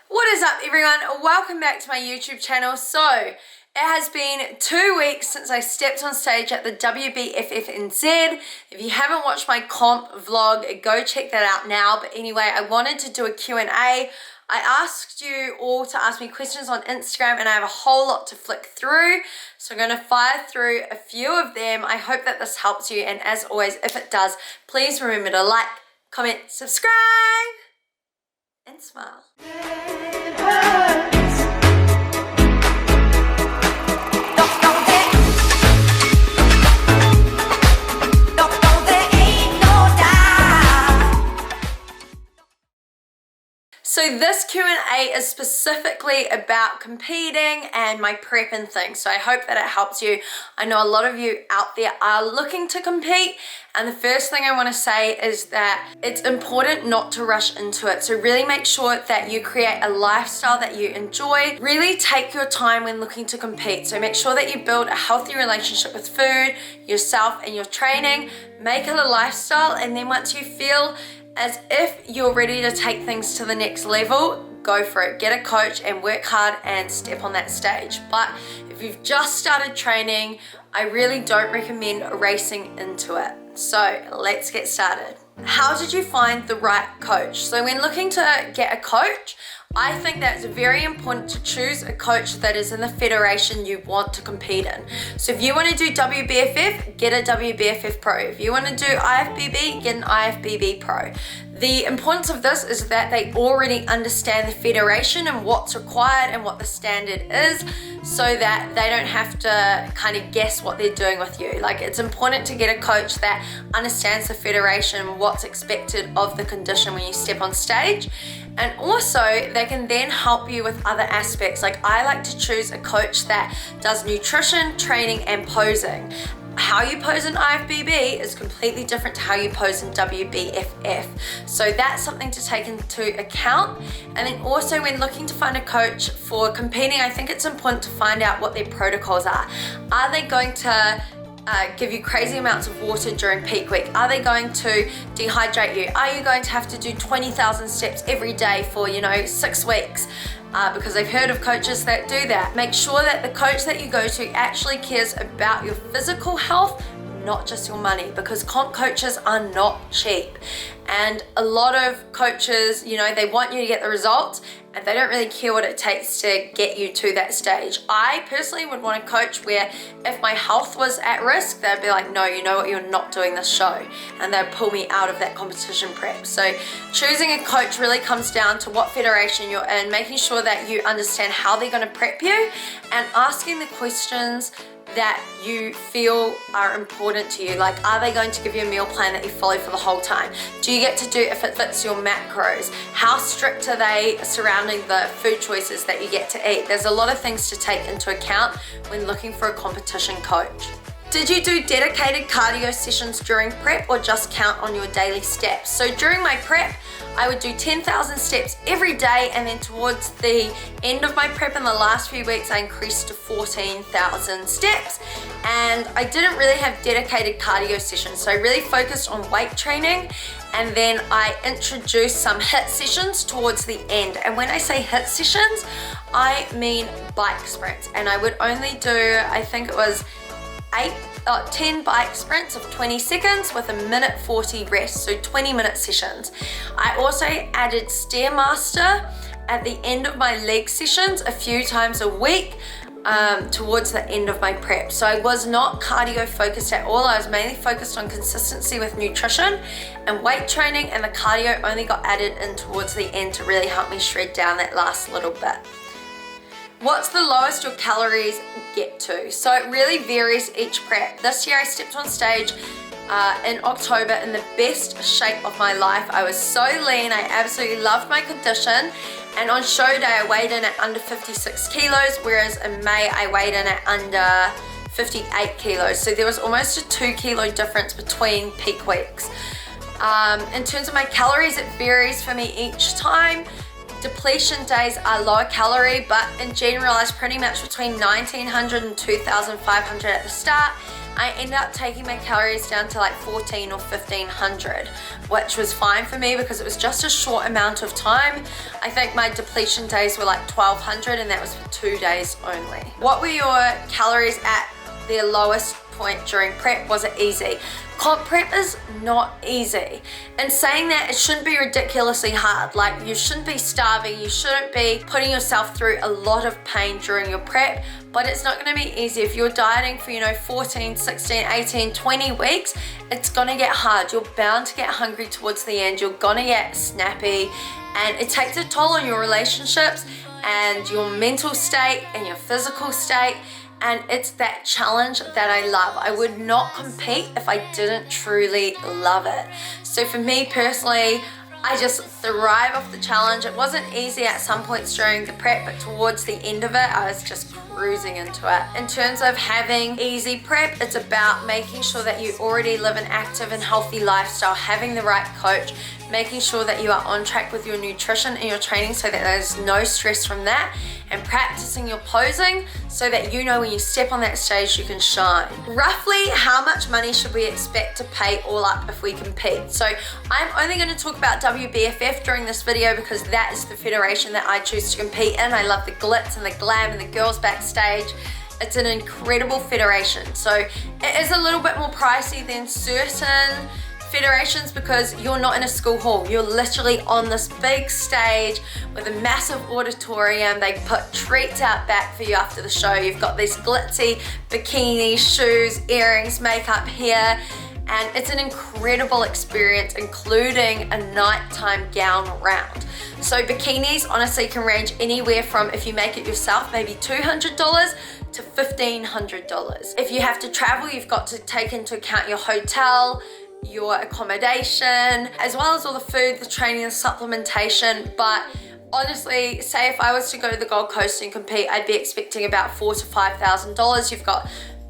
What is up, everyone? Welcome back to my YouTube channel. So it has been 2 weeks since I stepped on stage at the WBFF NZ. If you haven't watched my comp vlog, go check that out now. But anyway, I wanted to do a Q&A. I asked you all to ask me questions on Instagram and I have a whole lot to flick through. So I'm going to fire through a few of them. I hope that this helps you, and as always, if it does, please remember to like, comment, subscribe, and smile. So this Q&A is specifically about competing and my prep and things. So I hope that it helps you. I know a lot of you out there are looking to compete, and the first thing I want to say is that it's important not to rush into it. So really make sure that you create a lifestyle that you enjoy. Really take your time when looking to compete. So make sure that you build a healthy relationship with food, yourself, and your training. Make it a lifestyle, and then once you feel as if you're ready to take things to the next level, go for it. Get a coach and work hard and step on that stage. But if you've just started training, I really don't recommend racing into it. So let's get started. How did you find the right coach? So when looking to get a coach, I think that it's very important to choose a coach that is in the federation you want to compete in. So if you want to do WBFF, get a WBFF Pro. If you want to do IFBB, get an IFBB Pro. The importance of this is that they already understand the federation and what's required and what the standard is, so that they don't have to kind of guess what they're doing with you. Like, it's important to get a coach that understands the federation, what's expected of the condition when you step on stage. And also, they can then help you with other aspects. Like, I like to choose a coach that does nutrition, training, and posing. How you pose in IFBB is completely different to how you pose in WBFF. So that's something to take into account. And then also, when looking to find a coach for competing, I think it's important to find out what their protocols are. Are they going to give you crazy amounts of water during peak week? Are they going to dehydrate you? Are you going to have to do 20,000 steps every day for 6 weeks? Because I've heard of coaches that do that. Make sure that the coach that you go to actually cares about your physical health, not just your money, because comp coaches are not cheap. And a lot of coaches, they want you to get the results, and they don't really care what it takes to get you to that stage. I personally would want a coach where if my health was at risk, they'd be like, no, you know what, you're not doing this show. And they'd pull me out of that competition prep. So choosing a coach really comes down to what federation you're in, making sure that you understand how they're gonna prep you, and asking the questions that you feel are important to you. Like, are they going to give you a meal plan that you follow for the whole time? Do you get to do if it fits your macros? How strict are they surrounding the food choices that you get to eat? There's a lot of things to take into account when looking for a competition coach. Did you do dedicated cardio sessions during prep, or just count on your daily steps? So during my prep, I would do 10,000 steps every day, and then towards the end of my prep in the last few weeks, I increased to 14,000 steps. And I didn't really have dedicated cardio sessions, so I really focused on weight training, and then I introduced some HIIT sessions towards the end. And when I say HIIT sessions, I mean bike sprints, and I would only do, I think it was 10 bike sprints of 20 seconds with a minute 40 rest, so 20-minute sessions. I also added Stairmaster at the end of my leg sessions a few times a week towards the end of my prep. So I was not cardio focused at all. I was mainly focused on consistency with nutrition and weight training, and the cardio only got added in towards the end to really help me shred down that last little bit. What's the lowest your calories get to? So it really varies each prep. This year I stepped on stage in October in the best shape of my life. I was so lean, I absolutely loved my condition, and on show day I weighed in at under 56 kilos, whereas in May I weighed in at under 58 kilos. So there was almost a 2 kilo difference between peak weeks. In terms of my calories, it varies for me each time. Depletion days are lower calorie, but in general I was pretty much between 1900 and 2500 at the start. I ended up taking my calories down to like 14 or 1500, which was fine for me because it was just a short amount of time. I think my depletion days were like 1200, and that was for 2 days only. What were your calories at their lowest point during prep? Was it easy? Comp prep is not easy. And saying that, it shouldn't be ridiculously hard. Like, you shouldn't be starving, you shouldn't be putting yourself through a lot of pain during your prep, but it's not gonna be easy. If you're dieting for, 14, 16, 18, 20 weeks, it's gonna get hard. You're bound to get hungry towards the end. You're gonna get snappy, and it takes a toll on your relationships and your mental state and your physical state. And it's that challenge that I love. I would not compete if I didn't truly love it. So for me personally, I just thrive off the challenge. It wasn't easy at some points during the prep, but towards the end of it, I was just cruising into it. In terms of having easy prep, it's about making sure that you already live an active and healthy lifestyle, having the right coach, making sure that you are on track with your nutrition and your training so that there's no stress from that, and practicing your posing so that you know when you step on that stage you can shine. Roughly how much money should we expect to pay all up if we compete? So I'm only going to talk about WBFF during this video because that is the federation that I choose to compete in. I love the glitz and the glam and the girls backstage. It's an incredible federation. So it is a little bit more pricey than certain federations because you're not in a school hall. You're literally on this big stage with a massive auditorium. They put treats out back for you after the show. You've got these glitzy bikinis, shoes, earrings, makeup, hair, and it's an incredible experience, including a nighttime gown round. So bikinis honestly can range anywhere from, if you make it yourself, maybe $200 to $1,500. If you have to travel, you've got to take into account your hotel, your accommodation, as well as all the food, the training, the supplementation. But honestly, say if I was to go to the Gold Coast and compete, I'd be expecting about $4,000 to $5,000. You've got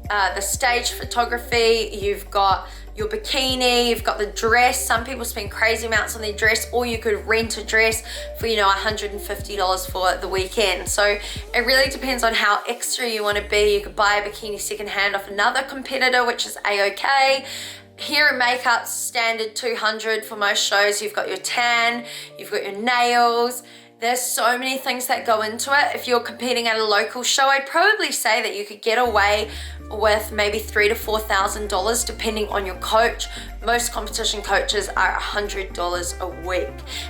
the stage photography, you've got your bikini, you've got the dress. Some people spend crazy amounts on their dress, or you could rent a dress for $150 for the weekend. So it really depends on how extra you want to be. You could buy a bikini secondhand off another competitor, which is a-okay. Hair and makeup's standard $200 for most shows. You've got your tan, you've got your nails. There's so many things that go into it. If you're competing at a local show, I'd probably say that you could get away with maybe $3,000 to $4,000 depending on your coach. Most competition coaches are $100 a week.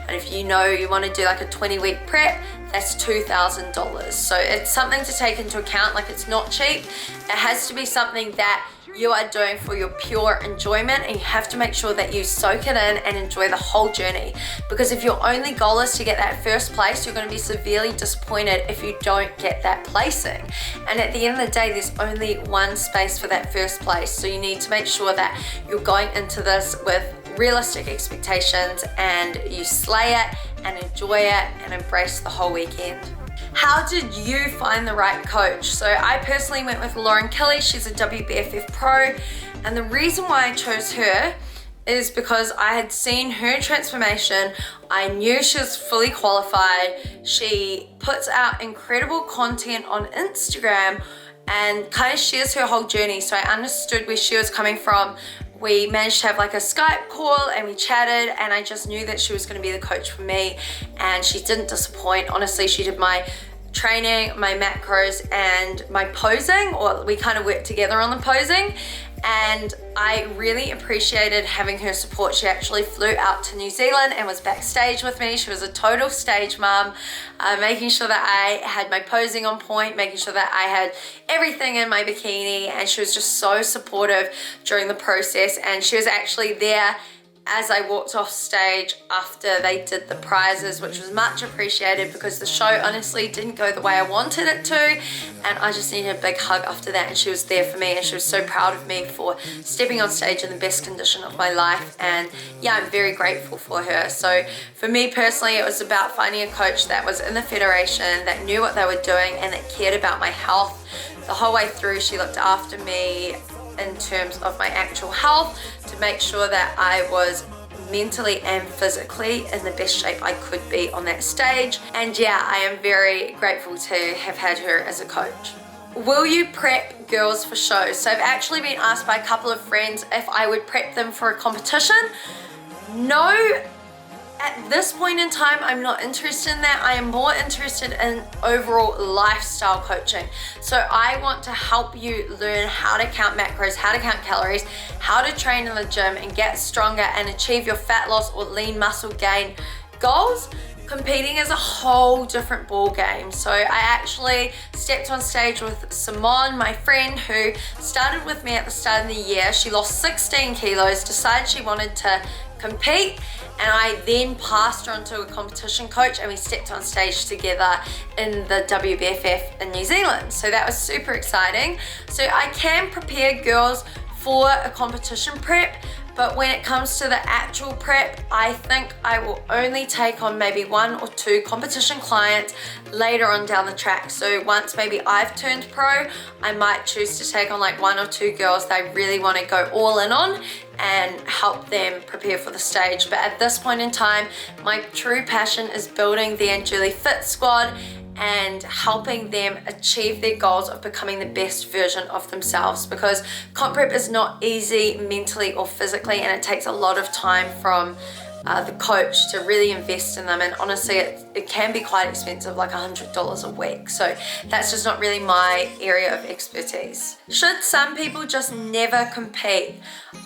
And if you want to do like a 20-week prep, that's $2,000. So it's something to take into account. Like, it's not cheap. It has to be something that you are doing for your pure enjoyment, and you have to make sure that you soak it in and enjoy the whole journey, because if your only goal is to get that first place, you're going to be severely disappointed if you don't get that placing. And at the end of the day, there's only one space for that first place, so you need to make sure that you're going into this with realistic expectations and you slay it and enjoy it and embrace the whole weekend. How did you find the right coach? So I personally went with Lauren Kelly. She's a WBFF pro, and the reason why I chose her is because I had seen her transformation. I knew she was fully qualified. She puts out incredible content on Instagram and kind of shares her whole journey, so I understood where she was coming from. We managed to have like a Skype call and we chatted, and I just knew that she was going to be the coach for me, and she didn't disappoint. Honestly, she did my training, my macros, and my posing, or we kind of worked together on the posing, and I really appreciated having her support. She actually flew out to New Zealand and was backstage with me. She was a total stage mom, making sure that I had my posing on point, making sure that I had everything in my bikini, and she was just so supportive during the process. And she was actually there as I walked off stage after they did the prizes, which was much appreciated because the show honestly didn't go the way I wanted it to, and I just needed a big hug after that, and she was there for me, and she was so proud of me for stepping on stage in the best condition of my life. And yeah, I'm very grateful for her. So for me personally, it was about finding a coach that was in the federation, that knew what they were doing, and that cared about my health. The whole way through, she looked after me in terms of my actual health to make sure that I was mentally and physically in the best shape I could be on that stage. And yeah, I am very grateful to have had her as a coach. will you prep girls for shows? So I've actually been asked by a couple of friends if I would prep them for a competition. No, at this point in time, I'm not interested in that. I am more interested in overall lifestyle coaching. So I want to help you learn how to count macros, how to count calories, how to train in the gym and get stronger and achieve your fat loss or lean muscle gain goals. Competing is a whole different ball game. So I actually stepped on stage with Simone, my friend, who started with me at the start of the year. She lost 16 kilos, decided she wanted to compete, and I then passed her on to a competition coach and we stepped on stage together in the WBFF in New Zealand. So that was super exciting. So I can prepare girls for a competition prep, but when it comes to the actual prep, I think I will only take on maybe 1 or 2 competition clients later on down the track. So once maybe I've turned pro, I might choose to take on like 1 or 2 girls that I really want to go all in on and help them prepare for the stage. But at this point in time, my true passion is building the Anjuli Fit Squad and helping them achieve their goals of becoming the best version of themselves, because comp prep is not easy mentally or physically, and it takes a lot of time from the coach to really invest in them, and honestly it can be quite expensive, like $100 a week. So that's just not really my area of expertise. Should some people just never compete?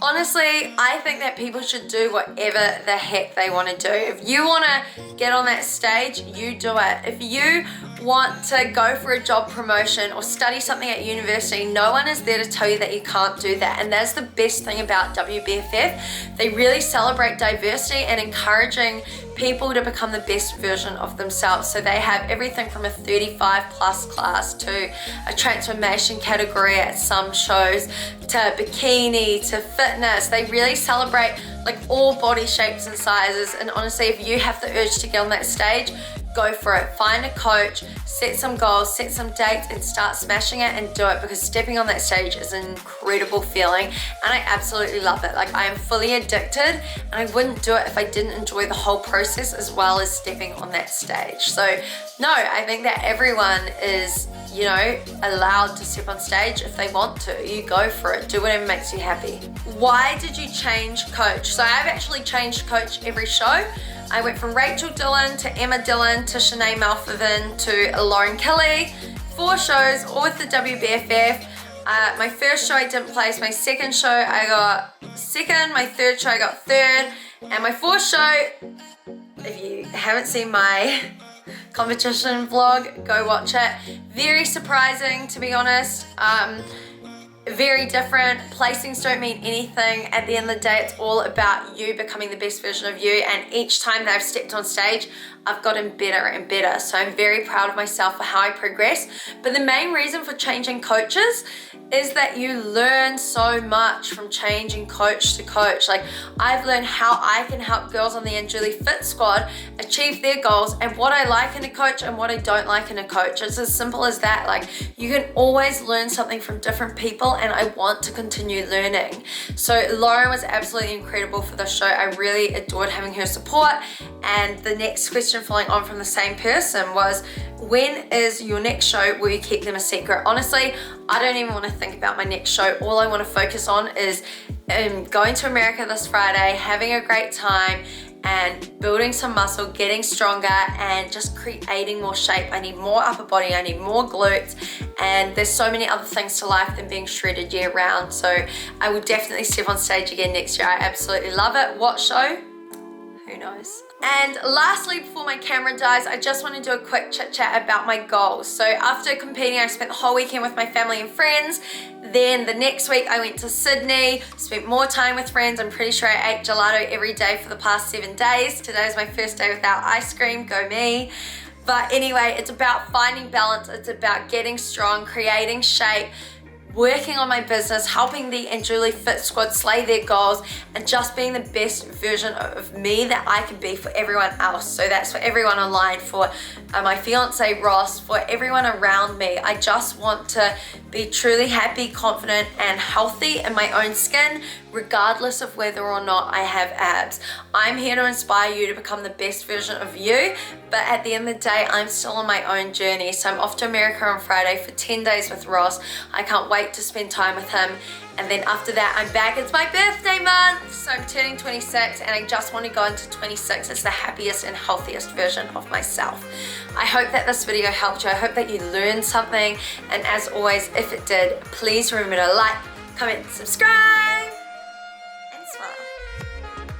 Honestly, I think that people should do whatever the heck they want to do. If you want to get on that stage, you do it. If you want to go for a job promotion or study something at university, no one is there to tell you that you can't do that. And that's the best thing about WBFF. They really celebrate diversity and encouraging people to become the best version of themselves. So they have everything from a 35 plus class to a transformation category at some shows, to bikini, to fitness. They really celebrate like all body shapes and sizes. And honestly, if you have the urge to get on that stage, go for it. Find a coach, set some goals, set some dates, and start smashing it and do it, because stepping on that stage is an incredible feeling and I absolutely love it. Like, I am fully addicted and I wouldn't do it if I didn't enjoy the whole process as well as stepping on that stage. So no, I think that everyone is, you know, allowed to step on stage if they want to. You go for it, do whatever makes you happy. Why did you change coach? So I've actually changed coach every show. I went from Rachel Dillon to Emma Dillon to Shanae Malfavin to Lauren Kelly. 4 shows, all with the WBFF. My first show I didn't place, my second show I got second, my third show I got third, and my fourth show, if you haven't seen my competition vlog, go watch it. Very surprising, to be honest. Very different. Placings don't mean anything. At the end of the day, it's all about you becoming the best version of you, and each time that I've stepped on stage, I've gotten better and better. So I'm very proud of myself for how I progress. But the main reason for changing coaches is that you learn so much from changing coach to coach. Like, I've learned how I can help girls on the Anjuli Fit Squad achieve their goals, and what I like in a coach and what I don't like in a coach. It's as simple as that. Like, you can always learn something from different people, and I want to continue learning. So Lauren was absolutely incredible for the show. I really adored having her support. And the next question following on from the same person was, when is your next show? Will you keep them a secret? Honestly, I don't even want to think about my next show. All I want to focus on is going to America this Friday, having a great time, and building some muscle, getting stronger, and just creating more shape. I need more upper body, I need more glutes, and there's so many other things to life than being shredded year round. So I will definitely step on stage again next year. I absolutely love it. What show? Who knows? And lastly, before my camera dies, I just want to do a quick chit chat about my goals. So after competing, I spent the whole weekend with my family and friends. Then the next week I went to Sydney, spent more time with friends. I'm pretty sure I ate gelato every day for the past 7 days. Today is my first day without ice cream, go me. But anyway, it's about finding balance. It's about getting strong, creating shape, working on my business, helping the Anjuli Fit Squad slay their goals, and just being the best version of me that I can be for everyone else. So that's for everyone online, for my fiance Ross, for everyone around me. I just want to be truly happy, confident, and healthy in my own skin, regardless of whether or not I have abs. I'm here to inspire you to become the best version of you, but at the end of the day, I'm still on my own journey. So I'm off to America on Friday for 10 days with Ross. I can't wait to spend time with him. And then after that, I'm back. It's my birthday month. So I'm turning 26 and I just want to go into 26 as the happiest and healthiest version of myself. I hope that this video helped you. I hope that you learned something. And as always, if it did, please remember to like, comment, subscribe.